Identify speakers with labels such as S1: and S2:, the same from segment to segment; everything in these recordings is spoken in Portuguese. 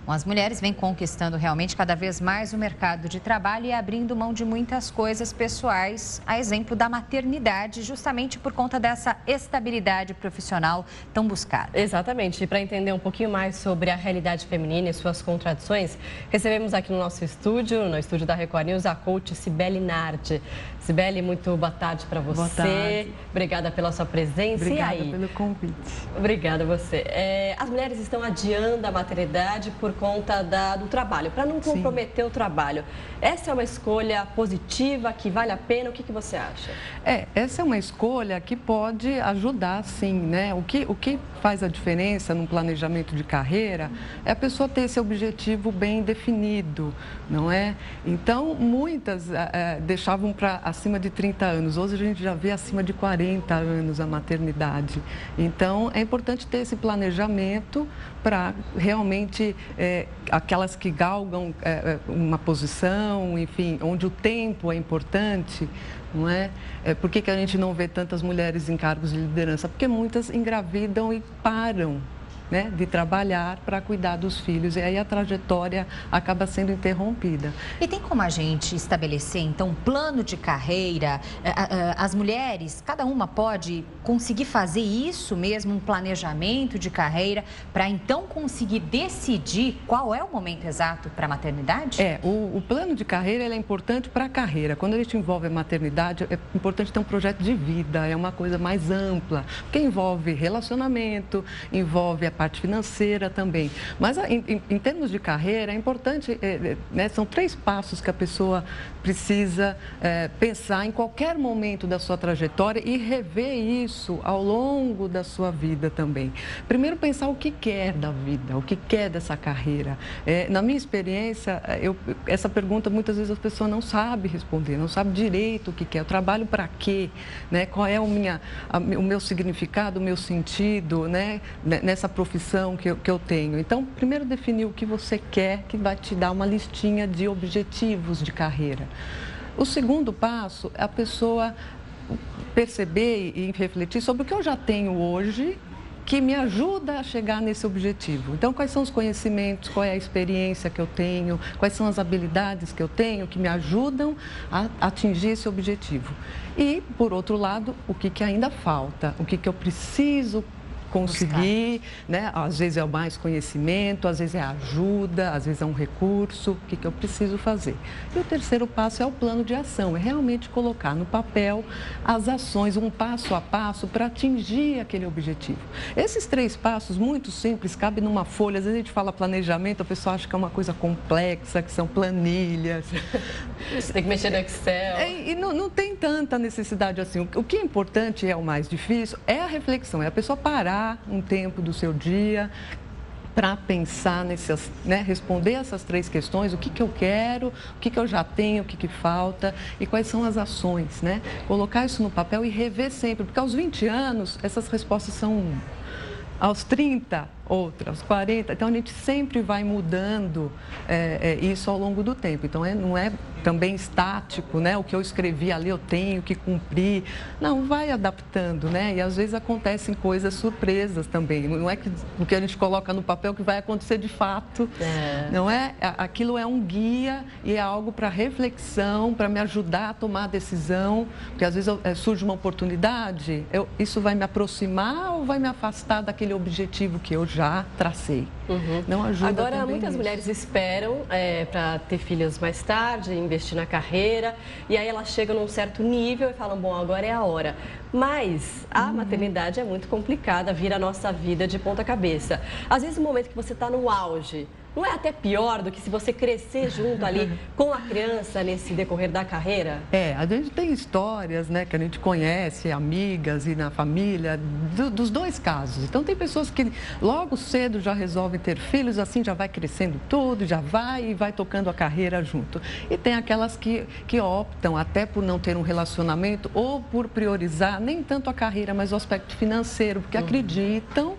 S1: Bom, as mulheres vêm conquistando realmente cada vez mais o mercado de trabalho e abrindo mão de muitas coisas pessoais, a exemplo da maternidade, justamente por conta dessa estabilidade profissional tão buscada.
S2: Exatamente. E para entender um pouquinho mais sobre a realidade feminina e suas contradições, recebemos aqui no nosso estúdio, no estúdio da Record News, a coach Cibele Nardi. Cibele, muito boa tarde para você.
S3: Boa tarde.
S2: Obrigada pela sua presença.
S3: Obrigada
S2: e aí?
S3: pelo convite.
S2: Obrigada a você. As mulheres estão adiando a maternidade por conta do trabalho, para não comprometer o trabalho. Essa é uma escolha positiva, que vale a pena? O que você acha?
S3: Essa é uma escolha que pode ajudar, sim, né? O que faz a diferença no planejamento de carreira é a pessoa ter esse objetivo bem definido, não é? Então, muitas deixavam para acima de 30 anos. Hoje a gente já vê acima de 40 anos a maternidade. Então, é importante ter esse planejamento para realmente aquelas que galgam uma posição, enfim, onde o tempo é importante, não é? Por que a gente não vê tantas mulheres em cargos de liderança? Porque muitas engravidam e param, né, de trabalhar para cuidar dos filhos, e aí a trajetória acaba sendo interrompida.
S1: E tem como a gente estabelecer, então, um plano de carreira? As mulheres, cada uma pode conseguir fazer isso mesmo, um planejamento de carreira, para então conseguir decidir qual é o momento exato para a maternidade?
S3: O plano de carreira ele é importante para a carreira. Quando a gente envolve a maternidade, é importante ter um projeto de vida, é uma coisa mais ampla, porque envolve relacionamento, envolve a parte financeira também. Mas em termos de carreira, é importante, né, são 3 passos que a pessoa precisa pensar em qualquer momento da sua trajetória e rever isso ao longo da sua vida também. Primeiro, pensar o que quer da vida, o que quer dessa carreira. Na minha experiência, essa pergunta muitas vezes a pessoa não sabe responder, não sabe direito o que quer. Eu trabalho para quê? Né? Qual é o meu significado, o meu sentido, né, nessa profissão que eu tenho. Então, primeiro definir o que você quer, que vai te dar uma listinha de objetivos de carreira. O segundo passo é a pessoa perceber e refletir sobre o que eu já tenho hoje que me ajuda a chegar nesse objetivo. Então, quais são os conhecimentos, qual é a experiência que eu tenho, quais são as habilidades que eu tenho que me ajudam a atingir esse objetivo. E, por outro lado, o que ainda falta, o que eu preciso conseguir, né? Às vezes é mais conhecimento, às vezes é ajuda, às vezes é um recurso, o que eu preciso fazer. E o terceiro passo é o plano de ação, é realmente colocar no papel as ações, um passo a passo para atingir aquele objetivo. Esses 3 passos, muito simples, cabem numa folha. Às vezes a gente fala planejamento, a pessoa acha que é uma coisa complexa, que são planilhas.
S2: Você tem que mexer no Excel.
S3: E não tem tanta necessidade assim. O que é importante e é o mais difícil é a reflexão, é a pessoa parar um tempo do seu dia para pensar nessas, né, responder essas 3 questões: o que eu quero, o que eu já tenho, o que falta e quais são as ações, né? Colocar isso no papel e rever sempre, porque aos 20 anos essas respostas são aos 30, outra, aos 40. Então, a gente sempre vai mudando isso ao longo do tempo. Então, não é também estático, né? O que eu escrevi ali eu tenho que cumprir. Não, vai adaptando, né? E às vezes acontecem coisas surpresas também. Não é que o que a gente coloca no papel que vai acontecer de fato. Não é? Aquilo é um guia e é algo para reflexão, para me ajudar a tomar a decisão. Porque às vezes surge uma oportunidade, isso vai me aproximar ou vai me afastar daquele objetivo que eu já tracei. Não ajuda.
S2: Agora, muitas mulheres esperam para ter filhos mais tarde, investir na carreira, e aí elas chegam num certo nível e falam: bom, agora é a hora. Mas a maternidade é muito complicada, vira a nossa vida de ponta cabeça. Às vezes, no momento que você está no auge, não é até pior do que se você crescer junto ali com a criança nesse decorrer da carreira?
S3: A gente tem histórias, né, que a gente conhece, amigas e na família, dos 2 casos. Então, tem pessoas que logo cedo já resolvem ter filhos, assim já vai crescendo tudo, já vai tocando a carreira junto. E tem aquelas que optam até por não ter um relacionamento ou por priorizar nem tanto a carreira, mas o aspecto financeiro, porque acreditam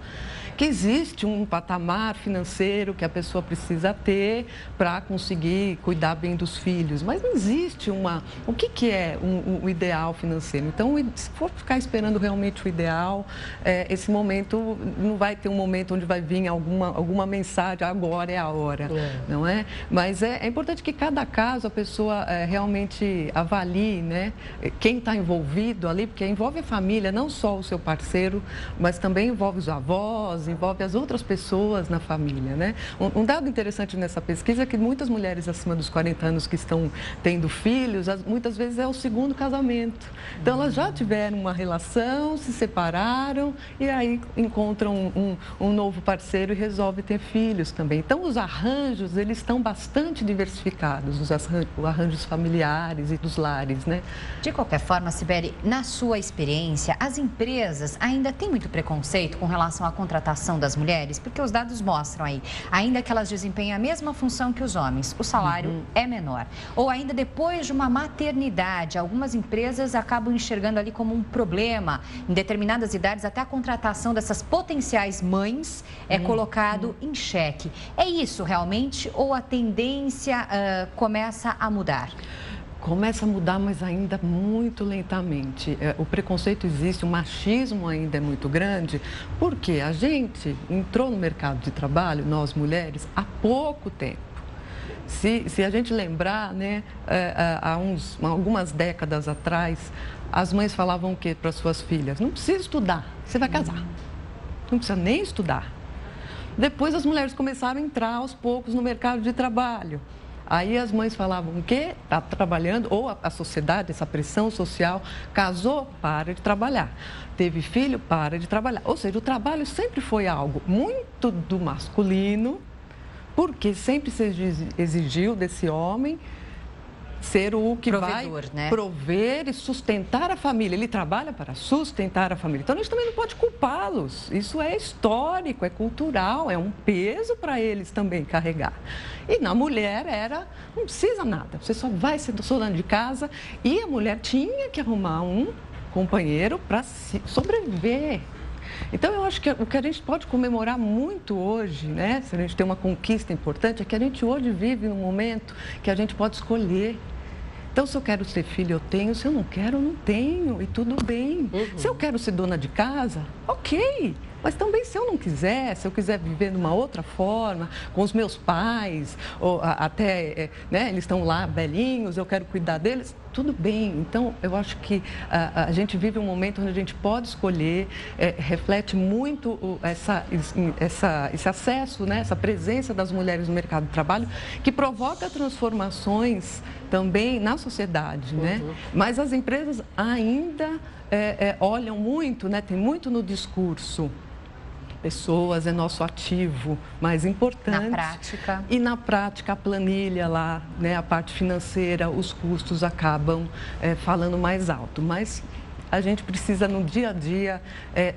S3: que existe um patamar financeiro que a pessoa precisa ter para conseguir cuidar bem dos filhos, mas não existe o que é o ideal financeiro. Então, se for ficar esperando realmente o ideal, esse momento não vai ter um momento onde vai vir alguma mensagem, agora é a hora, não é? Mas é importante que cada caso a pessoa realmente avalie, né, quem está envolvido ali, porque envolve a família, não só o seu parceiro, mas também envolve os avós, envolve as outras pessoas na família, né? Um dado interessante nessa pesquisa é que muitas mulheres acima dos 40 anos que estão tendo filhos, muitas vezes é o segundo casamento. Então, elas já tiveram uma relação, se separaram e aí encontram um novo parceiro e resolvem ter filhos também. Então, os arranjos, eles estão bastante diversificados, os arranjos familiares e dos lares, né?
S1: De qualquer forma, Sibeli, na sua experiência, as empresas ainda têm muito preconceito com relação à contratação das mulheres? Porque os dados mostram aí, ainda que elas desempenhem a mesma função que os homens, o salário é menor. Ou ainda depois de uma maternidade, algumas empresas acabam enxergando ali como um problema. Em determinadas idades, até a contratação dessas potenciais mães é colocado em xeque. É isso realmente ou a tendência começa a mudar?
S3: Começa a mudar, mas ainda muito lentamente. O preconceito existe, o machismo ainda é muito grande, porque a gente entrou no mercado de trabalho, nós mulheres, há pouco tempo. Se a gente lembrar, né, há algumas décadas atrás, as mães falavam o quê para suas filhas? Não precisa estudar, você vai casar. Não precisa nem estudar. Depois as mulheres começaram a entrar aos poucos no mercado de trabalho. Aí as mães falavam o quê? Está trabalhando, ou a sociedade, essa pressão social, casou, para de trabalhar. Teve filho, para de trabalhar. Ou seja, o trabalho sempre foi algo muito do masculino, porque sempre se exigiu desse homem ser o que
S1: provedor,
S3: vai,
S1: né,
S3: prover e sustentar a família. Ele trabalha para sustentar a família. Então, a gente também não pode culpá-los. Isso é histórico, é cultural, é um peso para eles também carregar. E na mulher não precisa nada. Você só vai ser dona de casa e a mulher tinha que arrumar um companheiro para sobreviver. Então, eu acho que o que a gente pode comemorar muito hoje, né, se a gente tem uma conquista importante, é que a gente hoje vive num momento que a gente pode escolher. Então, se eu quero ser filho, eu tenho. Se eu não quero, eu não tenho. E tudo bem. Se eu quero ser dona de casa, ok. Mas também, se eu não quiser, se eu quiser viver de uma outra forma, com os meus pais, ou até, né, eles estão lá velhinhos, eu quero cuidar deles, tudo bem. Então, eu acho que a gente vive um momento onde a gente pode escolher, reflete muito esse acesso, né, essa presença das mulheres no mercado de trabalho, que provoca transformações também na sociedade, né? Mas as empresas ainda olham muito, né, tem muito no discurso. Pessoas é nosso ativo mais importante.
S1: Na prática.
S3: E na prática, a planilha lá, né, a parte financeira, os custos acabam falando mais alto. Mas a gente precisa, no dia a dia,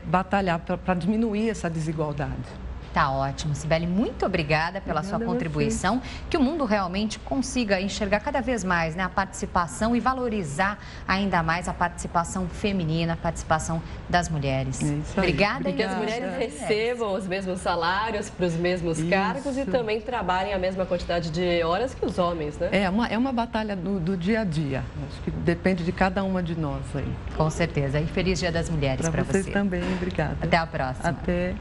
S3: batalhar para diminuir essa desigualdade.
S1: Tá ótimo, Sibeli, muito obrigada pela sua contribuição, que o mundo realmente consiga enxergar cada vez mais, né, a participação e valorizar ainda mais a participação feminina, a participação das mulheres. Obrigada.
S2: E que as mulheres recebam os mesmos salários para os mesmos cargos e também trabalhem a mesma quantidade de horas que os homens, né?
S3: É uma batalha do dia a dia, acho que depende de cada uma de nós aí.
S1: Com certeza, e feliz Dia das Mulheres para você.
S3: Vocês também, obrigada.
S1: Até a próxima.
S3: Até.